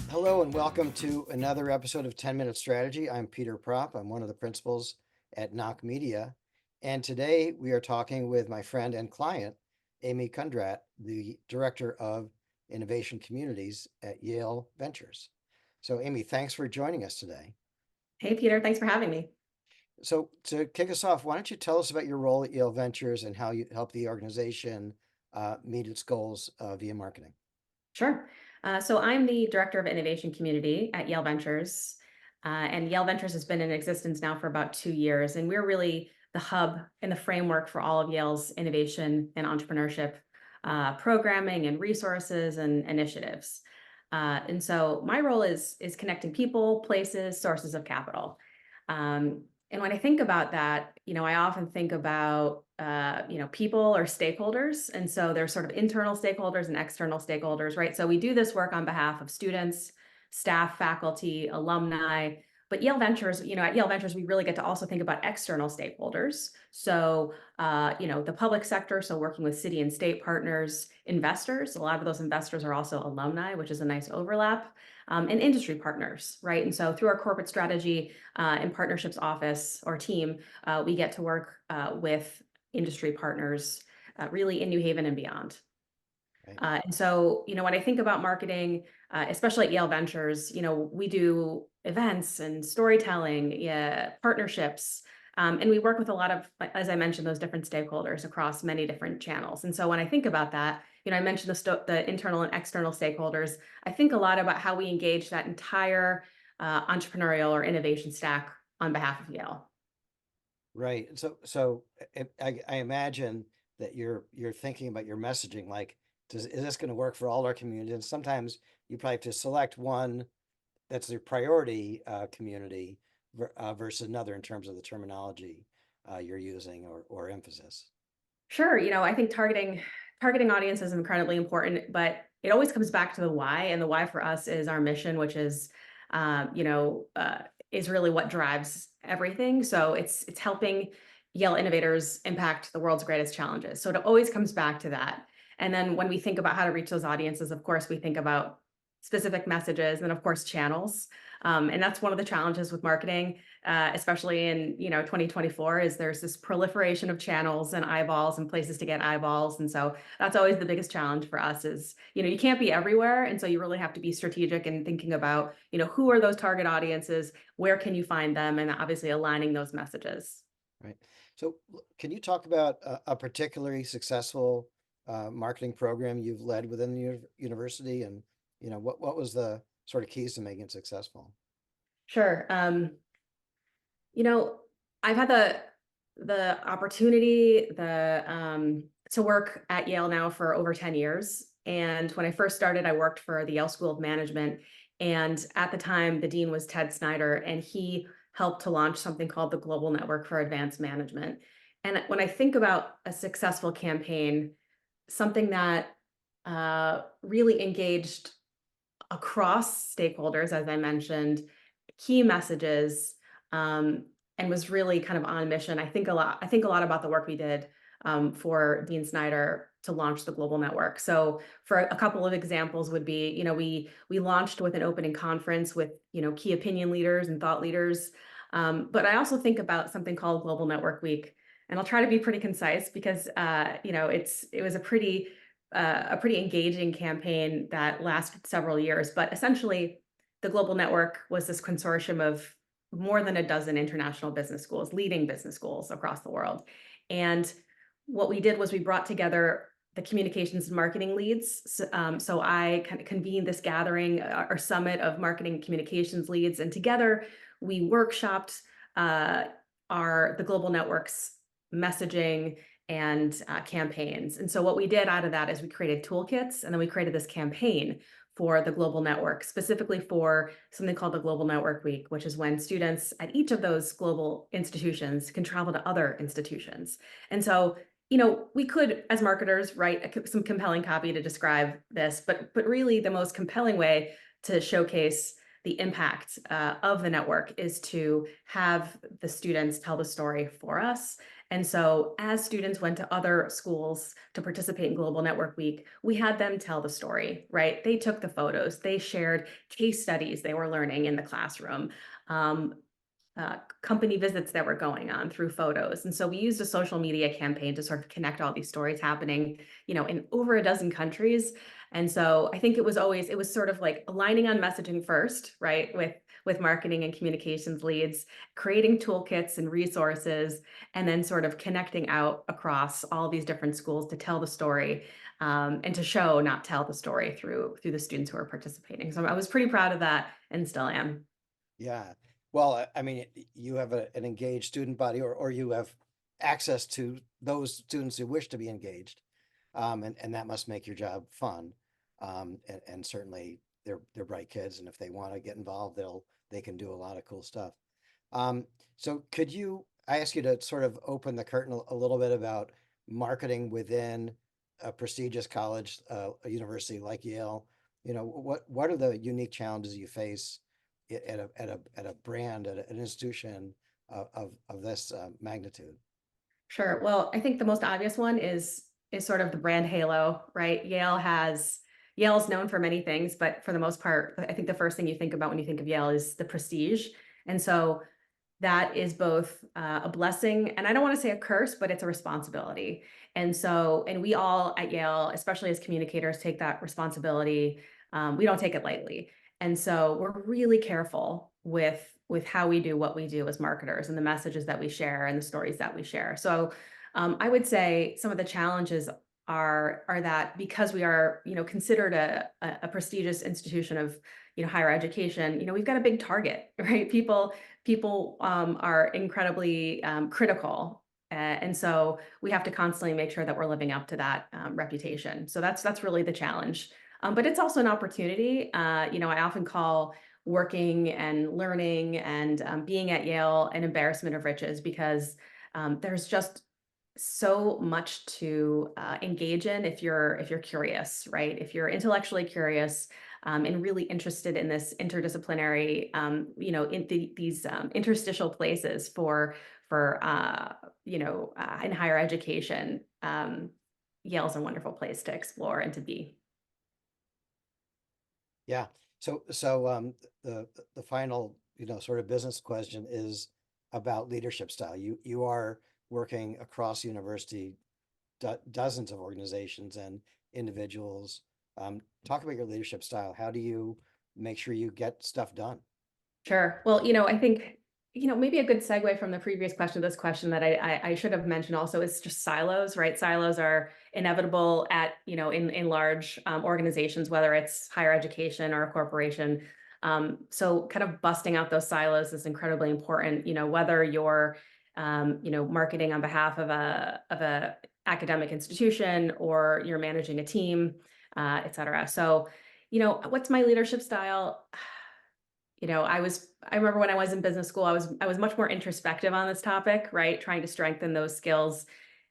Hello and welcome to another episode of 10 Minute Strategy. I'm Peter Prop. I'm one of the principals at Knock Media. And today we are talking with my friend and client, Amy Kundrat, the Director of Innovation Communities at Yale Ventures. So, Amy, thanks for joining us today. Hey, Peter, thanks for having me. So, to kick us off, why don't you tell us about your role at Yale Ventures and how you help the organization meet its goals via marketing? Sure. So I'm the Director of Innovation Community at Yale Ventures. And Yale Ventures has been in existence now for about 2 years. And we're really the hub and the framework for all of Yale's innovation and entrepreneurship programming and resources and initiatives. And so my role is connecting people, places, sources of capital. And when I think about that, I often think about, people or stakeholders. And so there's sort of internal stakeholders and external stakeholders, right? So we do this work on behalf of students, staff, faculty, alumni. But Yale Ventures, at Yale Ventures, we really get to also think about external stakeholders. So, the public sector, so working with city and state partners, investors, a lot of those investors are also alumni, which is a nice overlap, and industry partners, right? And so through our corporate strategy and partnerships office or team, we get to work with industry partners really in New Haven and beyond. Right. And so, when I think about marketing, especially at Yale Ventures, we do events and storytelling, yeah, partnerships, and we work with a lot of, as I mentioned, those different stakeholders across many different channels. And so when I think about that, I mentioned the internal and external stakeholders. I think a lot about how we engage that entire entrepreneurial or innovation stack on behalf of Yale. Right. So I imagine that you're thinking about your messaging, like, is this going to work for all our communities? And sometimes you probably have to select one that's the priority community versus another in terms of the terminology you're using or emphasis. Sure, I think targeting audience is incredibly important, but it always comes back to the why, and the why for us is our mission, which um, you know, uh, is really what drives everything. So it's helping Yale innovators impact the world's greatest challenges. So it always comes back to that. And then when we think about how to reach those audiences, of course, we think about specific messages and of course channels. And that's one of the challenges with marketing, especially in 2024, is there's this proliferation of channels and eyeballs and places to get eyeballs. And so that's always the biggest challenge for us is, you can't be everywhere. And so you really have to be strategic in thinking about, who are those target audiences, where can you find them, and obviously aligning those messages. Right. So can you talk about a particularly successful marketing program you've led within the university, and what was the sort of keys to making it successful? Sure. You know, I've had the opportunity to work at Yale now for over 10 years. And when I first started, I worked for the Yale School of Management. And at the time, the dean was Ted Snyder, and he helped to launch something called the Global Network for Advanced Management. And when I think about a successful campaign, something that really engaged across stakeholders, as I mentioned, key messages, um, and was really kind of on mission. I think a lot about the work we did for Dean Snyder to launch the global network. So, for a couple of examples, would be we launched with an opening conference with key opinion leaders and thought leaders. But I also think about something called Global Network Week, and I'll try to be pretty concise because it was a pretty engaging campaign that lasted several years. But essentially, the Global Network was this consortium of more than a dozen international business schools, leading business schools across the world. And what we did was we brought together the communications and marketing leads. So I kind of convened this gathering or summit of marketing and communications leads, and together we workshopped the Global Network's messaging and campaigns. And so what we did out of that is we created toolkits, and then we created this campaign for the global network, specifically for something called the Global Network Week, which is when students at each of those global institutions can travel to other institutions. And so, we could, as marketers, write some compelling copy to describe this, but really the most compelling way to showcase the impact of the network is to have the students tell the story for us. And so as students went to other schools to participate in Global Network Week, we had them tell the story, right? They took the photos, they shared case studies they were learning in the classroom, um, company visits that were going on through photos. And so we used a social media campaign to sort of connect all these stories happening, in over a dozen countries. And so I think it was sort of like aligning on messaging first, right? With marketing and communications leads, creating toolkits and resources, and then sort of connecting out across all these different schools to tell the story, and to show, not tell the story through the students who are participating. So I was pretty proud of that and still am. Yeah. Well, I mean, you have an engaged student body, or you have access to those students who wish to be engaged. And that must make your job fun. And certainly they're bright kids, and if they want to get involved, they can do a lot of cool stuff. So I ask you to sort of open the curtain a little bit about marketing within a prestigious college, a university like Yale. What are the unique challenges you face at a brand, at an institution of this magnitude? Sure. Well, I think the most obvious one is sort of the brand halo, right? Yale's known for many things, but for the most part, I think the first thing you think about when you think of Yale is the prestige. And so that is both a blessing, and I don't want to say a curse, but it's a responsibility. And we all at Yale, especially as communicators, take that responsibility. We don't take it lightly. And so we're really careful with how we do what we do as marketers and the messages that we share and the stories that we share. So I would say some of the challenges are that because we are, considered a prestigious institution of, higher education, we've got a big target, right? People are incredibly critical. And so we have to constantly make sure that we're living up to that reputation. So that's really the challenge. But it's also an opportunity. I often call working and learning and being at Yale an embarrassment of riches, because there's just so much to engage in if you're curious, right? If you're intellectually curious, and really interested in this interdisciplinary, these interstitial places in higher education, Yale's a wonderful place to explore and to be. Yeah. So the final, sort of business question is about leadership style. You are working across the university, dozens of organizations and individuals. Talk about your leadership style. How do you make sure you get stuff done? Sure. Well, I think, maybe a good segue from the previous question to this question that I should have mentioned also is just silos, right? Silos are inevitable at, in large organizations, whether it's higher education or a corporation. So kind of busting out those silos is incredibly important, whether you're, marketing on behalf of a academic institution, or you're managing a team, et cetera. So, what's my leadership style? I remember when I was in business school, I was much more introspective on this topic, right? Trying to strengthen those skills.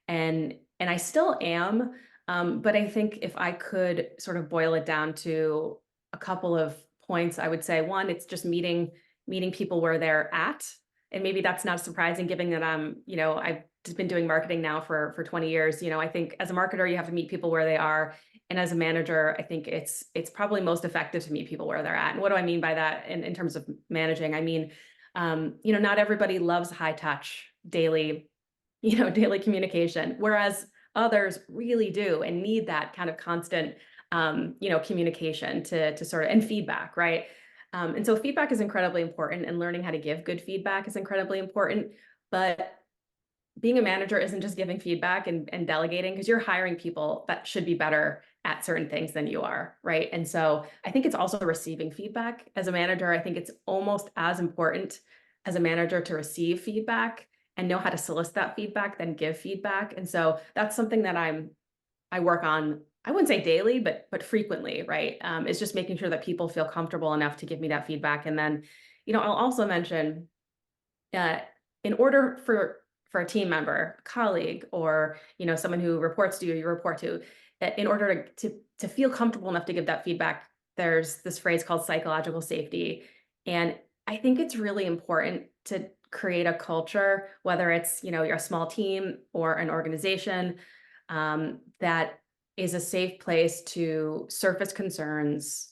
And I still am. But I think if I could sort of boil it down to a couple of points, I would say one, it's just meeting people where they're at. And maybe that's not surprising given that I've just been doing marketing now for 20 years. I think as a marketer, you have to meet people where they are. And as a manager, I think it's probably most effective to meet people where they're at. And what do I mean by that in terms of managing? I mean, not everybody loves high touch daily, daily communication, whereas others really do and need that kind of constant, communication to sort of, and feedback, right? And so feedback is incredibly important, and learning how to give good feedback is incredibly important. But being a manager isn't just giving feedback and delegating, because you're hiring people that should be better at certain things than you are, right? And so I think it's also receiving feedback. As a manager, I think it's almost as important as a manager to receive feedback and know how to solicit that feedback than give feedback. And so that's something that I work on, I wouldn't say daily, but frequently, right? Is just making sure that people feel comfortable enough to give me that feedback. And then, I'll also mention that in order for a team member, colleague, or someone who reports to you, you report to, that in order to feel comfortable enough to give that feedback, there's this phrase called psychological safety. And I think it's really important to create a culture, whether it's, you're a small team or an organization, that is a safe place to surface concerns,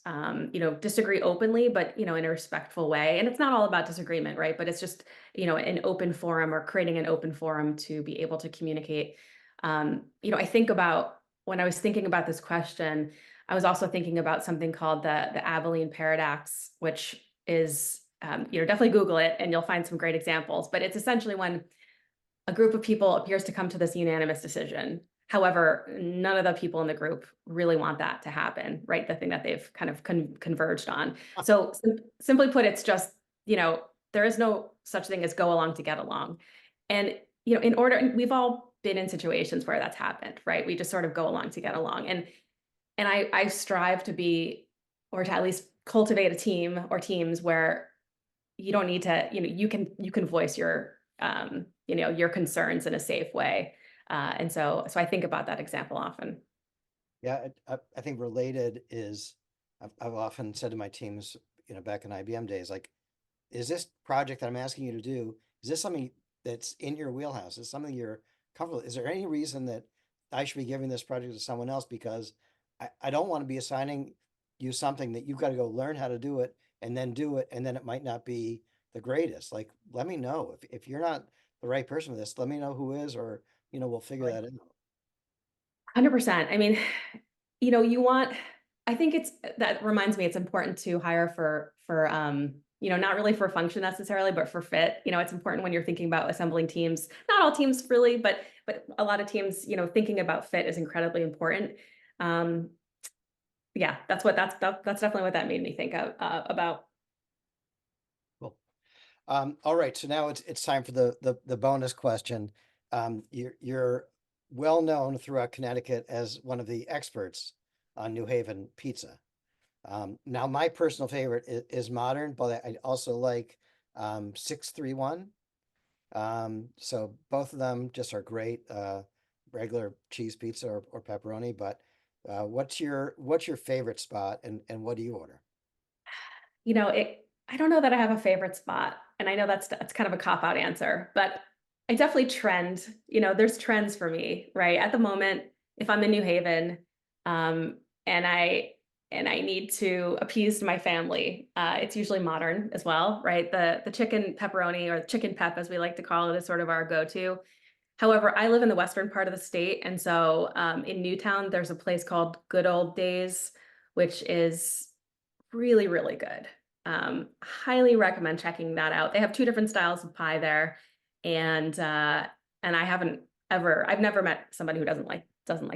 disagree openly, but, in a respectful way. And it's not all about disagreement, right? But it's just, an open forum or creating an open forum to be able to communicate. I think about when I was thinking about this question, I was also thinking about something called the Abilene Paradox, which is, definitely Google it and you'll find some great examples. But it's essentially when a group of people appears to come to this unanimous decision. However, none of the people in the group really want that to happen, right? The thing that they've kind of converged on. So simply put, it's just, there is no such thing as go along to get along. And, we've all been in situations where that's happened, right? We just sort of go along to get along. And I strive to be, or to at least cultivate a team or teams where you don't need to, you can voice your concerns in a safe way. And so I think about that example often. Yeah, I think related is, I've often said to my teams, back in IBM days, like, is this project that I'm asking you to do, is this something that's in your wheelhouse? Is it something you're comfortable with? Is there any reason that I should be giving this project to someone else? Because I don't want to be assigning you something that you've got to go learn how to do it and then do it, and then it might not be the greatest. Like, let me know if you're not the right person for this, let me know who is, or we'll figure that out. 100%. I mean, you want, I think that reminds me, it's important to hire not really for function necessarily, but for fit. It's important when you're thinking about assembling teams, not all teams really, but a lot of teams, thinking about fit is incredibly important. Yeah, that's definitely what that made me think of, about. Cool. All right, so now it's time for the bonus question. You're well known throughout Connecticut as one of the experts on New Haven pizza. Now my personal favorite is modern, but I also like 631. So both of them just are great. Regular cheese pizza or pepperoni, but what's your favorite spot, and what do you order? I don't know that I have a favorite spot, and I know that's kind of a cop-out answer, but I definitely trend. There's trends for me, right? At the moment, if I'm in New Haven, and I need to appease my family, it's usually modern as well, right? The chicken pepperoni, or chicken pep as we like to call it, is sort of our go-to. However, I live in the western part of the state, and so in Newtown, there's a place called Good Old Days, which is really, really good. Highly recommend checking that out. They have two different styles of pie there, and I've never met somebody who doesn't like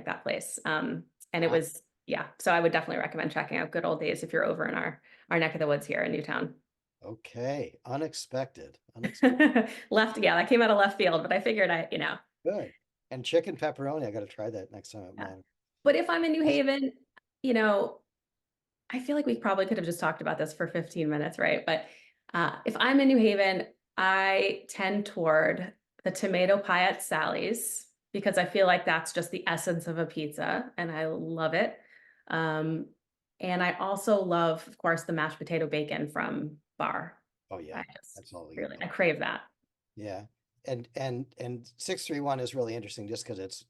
that place. And it Wow. was, yeah. So I would definitely recommend checking out Good Old Days if you're over in our neck of the woods here in Newtown. Okay, unexpected. Yeah, that came out of left field, but I figured Good. And chicken pepperoni, I got to try that next time I'm yeah. mine. But if I'm in New Awesome. Haven, you know, I feel like we probably could have just talked about this for 15 minutes, right? But if I'm in New Haven, I tend toward the tomato pie at Sally's, because I feel like that's just the essence of a pizza and I love it. Um, and I also love, of course, the mashed potato bacon from Bar. Oh yeah, I just that's all you really, I know. crave that. Yeah, and 631 is really interesting just because it's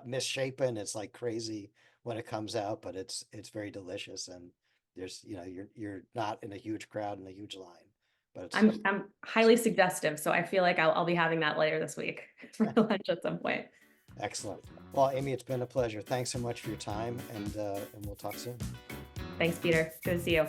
misshapen. It's like crazy when it comes out, but it's very delicious, and there's you're not in a huge crowd in a huge line, but it's I'm highly suggestive, so I feel like I'll be having that later this week for lunch at some point. excellent. Well, Amy, it's been a pleasure. Thanks so much for your time, and we'll talk soon. Thanks, Peter. Good to see you.